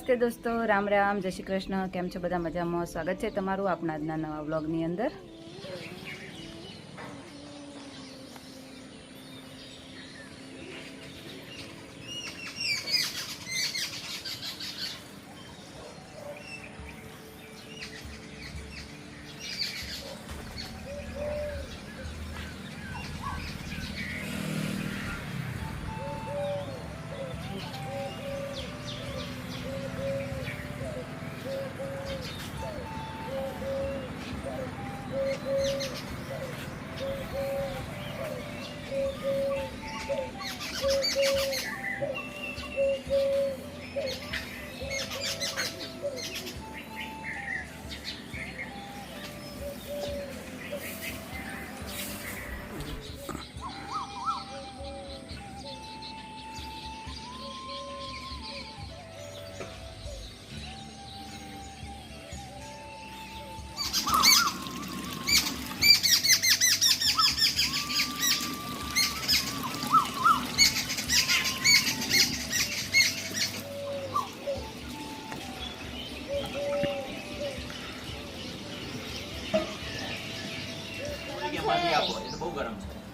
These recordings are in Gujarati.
નમસ્તે દોસ્તો, રામ રામ, જય શ્રી કૃષ્ણ. કેમ છો બધા? મજામાં? સ્વાગત છે તમારું આપણા આજના નવા વ્લોગની અંદર.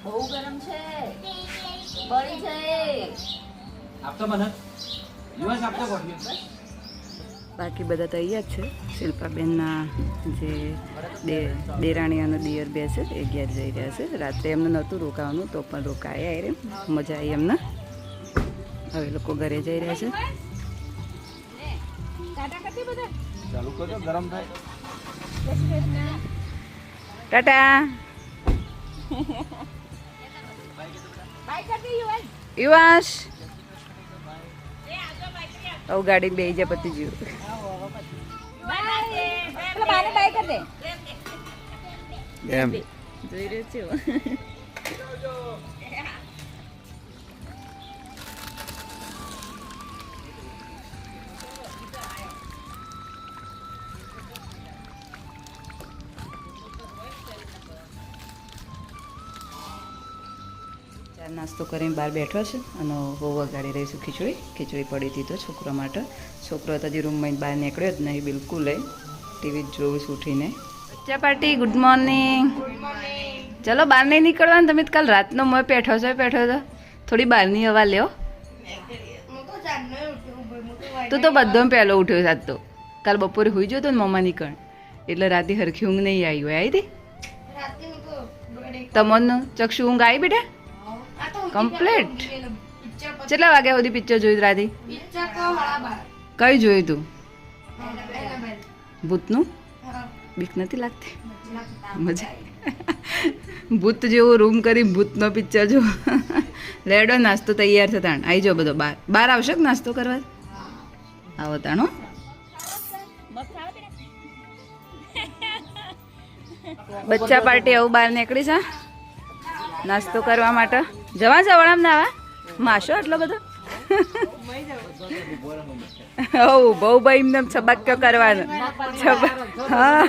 બહુ ગરમ છે. બળી છે. આપતો મને યુવાસ આપતો કોઠી. બાકી બધા તૈયાર છે. શિલ્પાબેનના જે દેરાણી અને દિયર બે છે એ ઘેર જઈ રહ્યા છે. રાત્રે એમને નહોતું રોકાવાનું તો પણ રોકાયા રે, મજા આવી એમને. હવે લોકો ઘરે જઈ રહ્યા છે. ચાલુ કરજો, ગરમ થાય. ટાટા. યુવાસ આવું ગાડી બે જાય પતિ જીવ. એમ જોઈ રહ્યો છે. નાસ્તો કરીને બહાર બેઠો છે અને બહુ વગાડી રહીશું ખીચડી પડી હતી તો છોકરા માટે. છોકરો તો હજી રૂમમાં બહાર નીકળ્યો જ નહીં બિલકુલ. ટીવી જ જોઉં છું ઉઠીને. બચ્ચા પાર્ટી, ગુડ મોર્નિંગ. ચલો બહાર નહીં નીકળવાનું. તમે કાલ રાતનો મોં બેઠો છો થોડી બહારની હવા લ્યો. તું તો બધો પહેલો ઉઠ્યો સાત તો. કાલ બપોરે હોઈ જતો ને મમ્મા નીકળ એટલે રાતે હરખી ઊંઘ નહીં આવી હોય. આવી હતી તમને ચક્ષુ ઊંઘ આવી બેટા કમ્પ્લીટ? કેટલા વાગ્યા સુધી પિક્ચર જોયું રાધી? કઈ જોયું તું? ભૂતનું? બીક નથી લાગતી? મજા ભૂત જેવો રૂમ કરી ભૂતનો પિક્ચર જો. લેડો નાસ્તો તૈયાર છે તાણ. આવી જાઓ બધો બહાર આવશે કે નાસ્તો કરવા? આવો તાણો. બચ્ચા પાર્ટી આવું બહાર નીકળી છે નાસ્તો કરવા માટે. જવા જવાળામ ના આવા માશો એટલો બધો. હવ બહુ ભાઈ એમને છબાક્યો કરવાનો. હા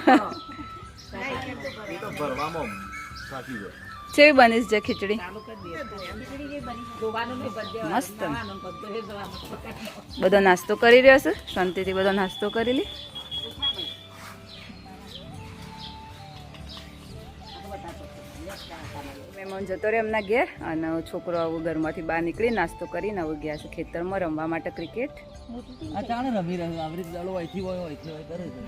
કેવી બનીશ છે ખીચડી? મસ્ત. બધો નાસ્તો કરી રહ્યો છે શાંતિથી. બધો નાસ્તો કરી લે. મહેમાન જતો રહે એમના ઘેર અને છોકરો આવું ઘરમાંથી બહાર નીકળી નાસ્તો કરીને આવું ગયા છે ખેતરમાં રમવા માટે ક્રિકેટ. રમી રહ્યો આવરી દાડો અહીંથી હોય કરે છે.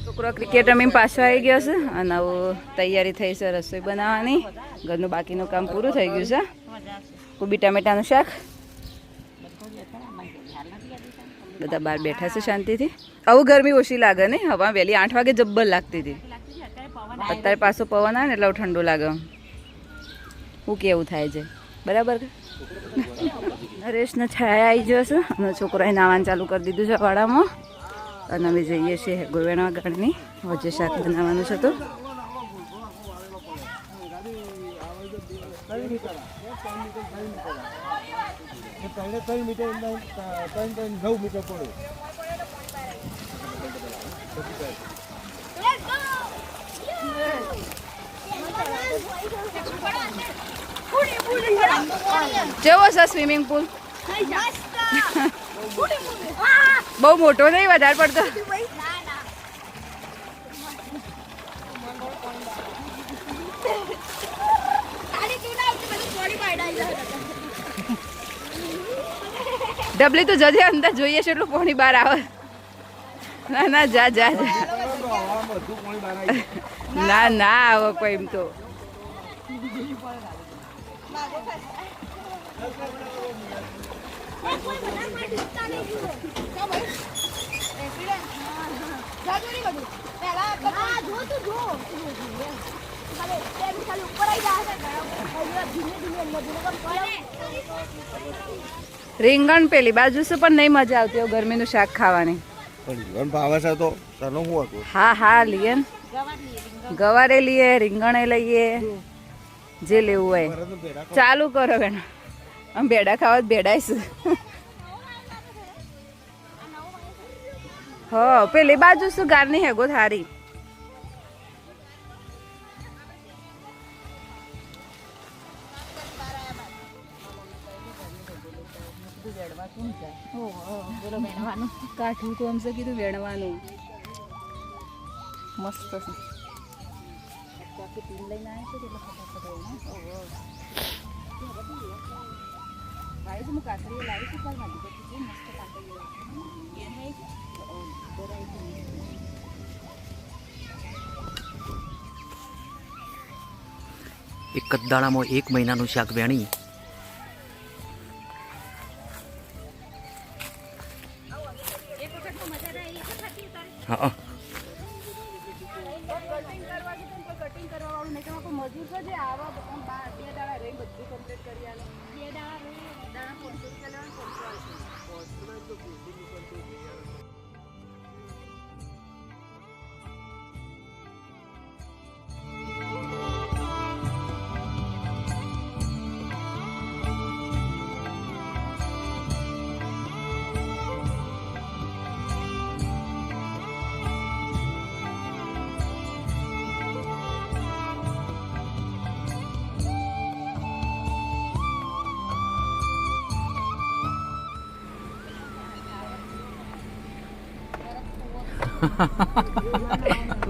છોકરો ક્રિકેટ રમીને પાછો આવી ગયો છે અને આવું તૈયારી થઈ છે રસોઈ બનાવવાની. ઘરનું બાકીનું કામ પૂરું થઈ ગયું છે. કોબી ટામેટાનું શાક. બધા બહાર બેઠા છે શાંતિથી. આવું ગરમી ઓછી લાગે ને? હવા વહેલી 8 વાગે જબ્બર લાગતી હતી. અત્યારે પાછો પવન આવે ને એટલે ઠંડુ લાગે. શું કેવું થાય છે બરાબર? નરેશને છાયા આવી ગયો છે અને છોકરાએ નાવાનું ચાલુ કરી દીધું છે વાડામાં. અને અમે જઈએ છીએ ગોવેણા ગાડીની વચ્ચે શાક બનાવવાનું છે તો જેવો છે સ્વિમિંગ પુલ બહુ મોટો નહીં વધારે પડતો ડબલી તું જજે અંદર જોઈએ છે એટલું પાણી બહાર આવે ના ના જા જા જા ના ના આવે કોઈ એમ તો રીંગણ પેલી બાજુ છે પણ નહીં મજા આવતી ગરમીનું શાક ખાવાની હા હા લીએ ને ગવારે લઈએ રીંગણે લઈએ જે લેવું હોય ચાલુ કરો બેન આમ ભેડા ખાવા ભેડાઈશું હ પેલી બાજુ શું ગારની હેગો થારી કાઠું તો અમસે કીધું વેણવાનું મસ્ત છે ટીમ લઈને આવે છે એટલે ફટાફટ ભાઈ હું કાકડીઓ લાવી છું પણ મારી મસ્ત કાકડીઓ એક જ દાડામાં 1 મહિનાનું શાક વેણી હા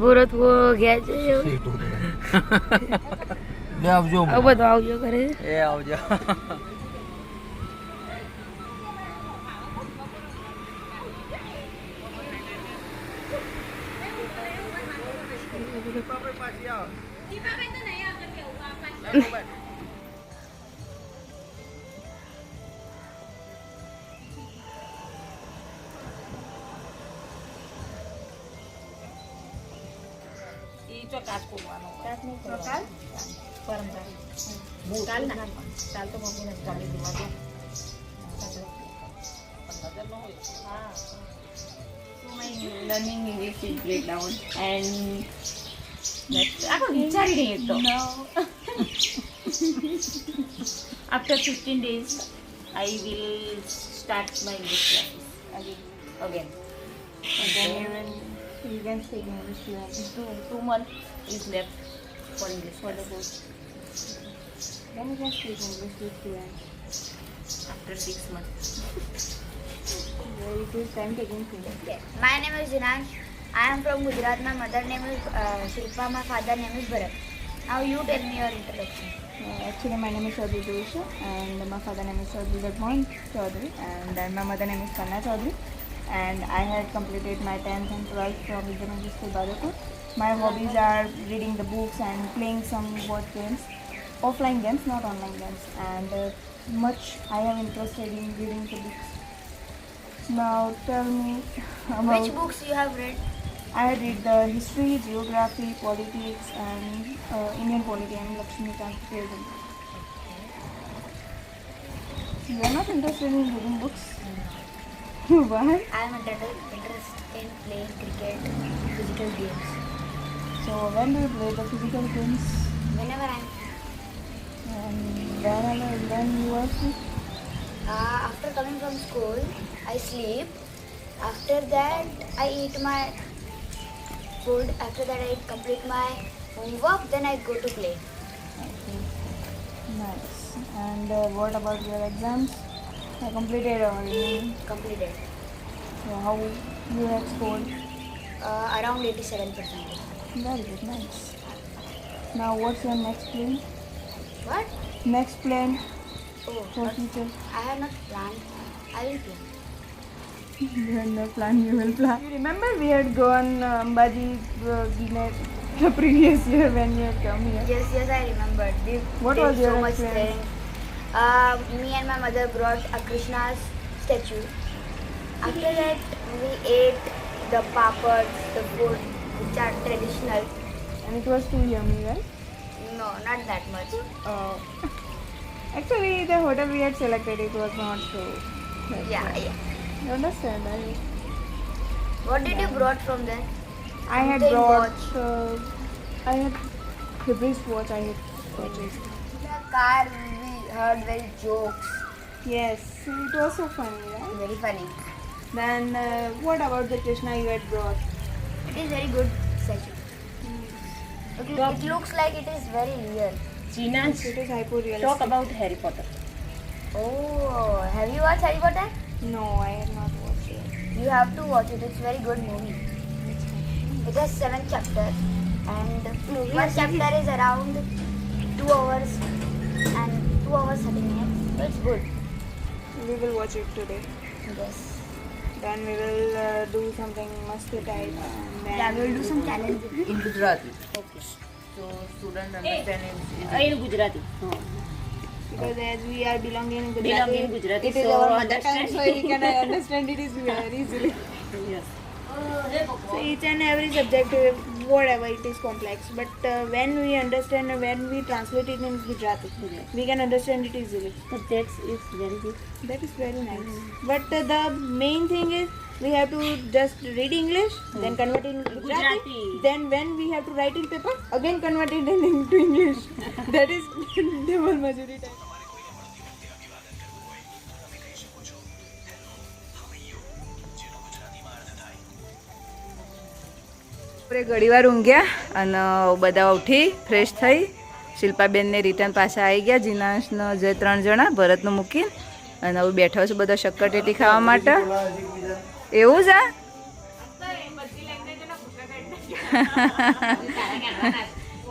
ભૂરત વો ગયા છે લે આવજો બધું આવજો કરે એ આવજો learning English is breakdown and that's I don't વિચારી રહી તો after 15 days I will start my English classes again and then you can speak English fluently. 2 months is left for English for the course. Then you can speak English with fluently after 6 months. It is time taking thing. My name is Jinansh. I am from Gujarat. My mother name is Shilpa. My father name is Bharat. Now you tell me your introduction. Actually, my name is Chaudhary Joisha, and my father name is Chaudhary Jagmohan Chaudhary, and my mother name is Kanna Chaudhary. And I had completed my 10th and 12th from Vidyamandi School, Badapur. My hobbies are reading the books and playing some board games, offline games, not online games. And much I am interested in reading the books. Now tell me about... Which books you have read? I read the history, geography, politics, and Indian polity and Lakshmikant President. You are not interested in reading books? Why? I am interested. in playing cricket, physical games. So when do you play the physical games? Whenever I'm And when you are free? after coming from school, I sleep. After that, I eat my food. After that, I complete my homework. Then I go to play. Okay. Nice. And what about your exams? I completed already. Completed. So how you have scored? Around 87%. Very good, nice. Now what's your next plan? What? Next plan Oh, for future? I have not planned. I will plan. You had no plan, you will plan. You remember we had gone Ambaji the previous year when you had come here? Yes, I remember. We What did was your so much experience? thing. Me and my mother brought a Krishna's statue. After that, we ate the papads, the food which are traditional. And it was too yummy, right? No, not that much. Actually, the hotel we had selected, it was not so. Yeah. You understand? What did you brought from there? I had They brought. I had the wristwatch I had purchased. In the car, we heard very jokes. Yes, it was so funny, right? Very funny. Then what about the Krishna you had brought? It is very good statue. It looks like it is very real. Gina, It is hyper-realistic. talk about Harry Potter. Oh, have you watched Harry Potter? No, I had not watched it. You have to watch it. It's very good movie. It has 7 chapters, and one chapter is around 2 hours and 2 hours 30 minutes. So it's good. We will watch it today. Yes. Then we will do something masti type. And then Yeah, we will do some challenge. In Gujarati. Okay. So student understand is In Gujarati. because as we are belonging in Gujarati, Belong in Gujarati, it is so our mother tongue, understand. so we can understand it is very easily. Yes. So each and every subject, whatever it is complex, but when we understand and when we translate it in Gujarati, we can understand it easily. So that's is very good. That is very nice. But the main thing is we have to just read English, then convert it into Gujarati. Gujarati. Then when we have to write in paper, again convert it into English. That is double majority time. આપણે ઘડીવાર ઊંઘ્યા અને બધા ઉઠી ફ્રેશ થઈ શિલ્પાબેનને રિટર્ન પાછા આવી ગયા જીનાશનો જે 3 જણા ભરતનું મૂકીને અને હવે બેઠા છે બધા શક્કરટેટી ખાવા માટે એવું છે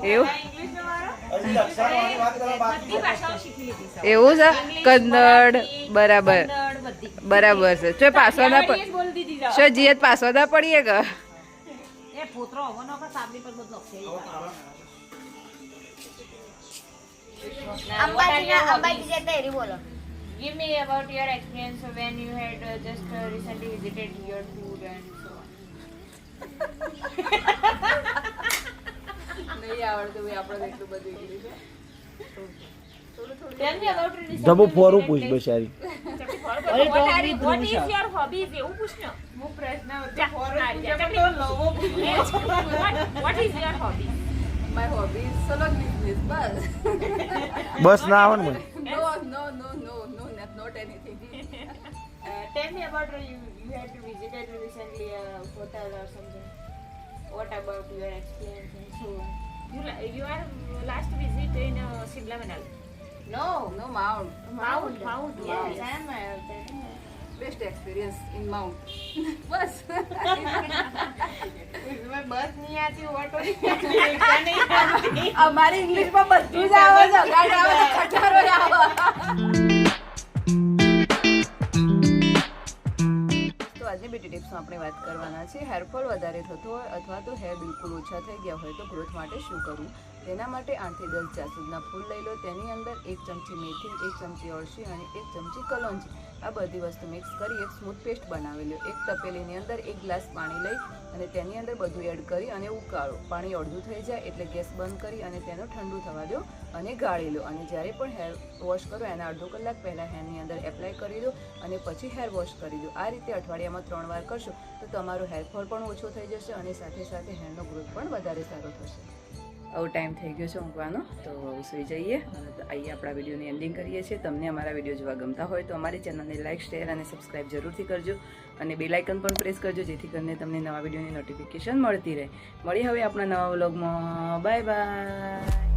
એવું એવું છે કન્નડ બરાબર બરાબર છે જો પાસવાના જો જીયત પાસવાના પડીએ કે અંબાજી જતા એરી બોલો. Give me about your experience when you had just recently visited your food and so on. નહીં આવડતું ભાઈ આપણે એટલું બધું English Tell me about your recent ધબો ફોરું visited પૂછ place. બેચારી What is your hobbies? એવું પૂછનો. હું પ્રશ્ન What is your hobby? My hobby is salon business બસ બસ ના આવે ને મને not anything Tell me about you had visited recently a hotel or something. What about your experience and so on? You are last visit in Shimla Manali. no Mount Mount. Yes. I am best experience in Mount બસ બસ નહીં આતી ઓટો અમારી ઇંગ્લિશમાં બધું જ આવે છે ગાડી આવે તો ખટારો આવે તો આજની બ્યુટી ટિપ્સમાં આપણે વાત કરવાના છે હેરફોલ વધારે થતો હોય અથવા તો હેર બિલકુલ ઓછા થઈ ગયા હોય તો ગ્રોથ માટે શું કરવું તેના માટે 8 થી 10 જાસૂદના ફૂલ લઈ લો તેની અંદર 1 ચમચી મેથી 1 ચમચી અળસી અને 1 ચમચી કલોંજી આ બધી વસ્તુ મિક્સ કરી એક સ્મૂથ પેસ્ટ બનાવી લો. એક તપેલીની અંદર 1 ગ્લાસ પાણી લઈ અને તેની અંદર બધું એડ કરી અને ઉકાળો. પાણી અડધું થઈ જાય એટલે ગેસ બંધ કરી અને તેનો ઠંડુ થવા દો અને ગાળી લો. અને જ્યારે પણ હેર વોશ કરો એના અડધો કલાક પહેલાં હેરની અંદર એપ્લાય કરી દો અને પછી હેર વોશ કરી દો. આ રીતે અઠવાડિયામાં 3 વાર કરશો તો તમારો હેરફોલ પણ ઓછો થઈ જશે અને સાથે સાથે હેરનો ગ્રોથ પણ વધારે સારો થશે. આવો ટાઈમ થઈ ગયો છે ઊંઘવાનો, તો સૂઈ જઈએ અને અહીંયા આપણા વિડીયોની એન્ડિંગ કરીએ છીએ. તમને અમારા વિડીયો જોવા ગમતા હોય તો અમારી ચેનલને લાઇક, શેર અને સબસ્ક્રાઈબ જરૂરથી કરજો અને બેલ આઇકન પણ પ્રેસ કરજો જેથી કરીને તમને નવા વિડીયોની નોટિફિકેશન મળતી રહે. મળી હવે આપણા નવા વ્લોગમાં. Bye bye.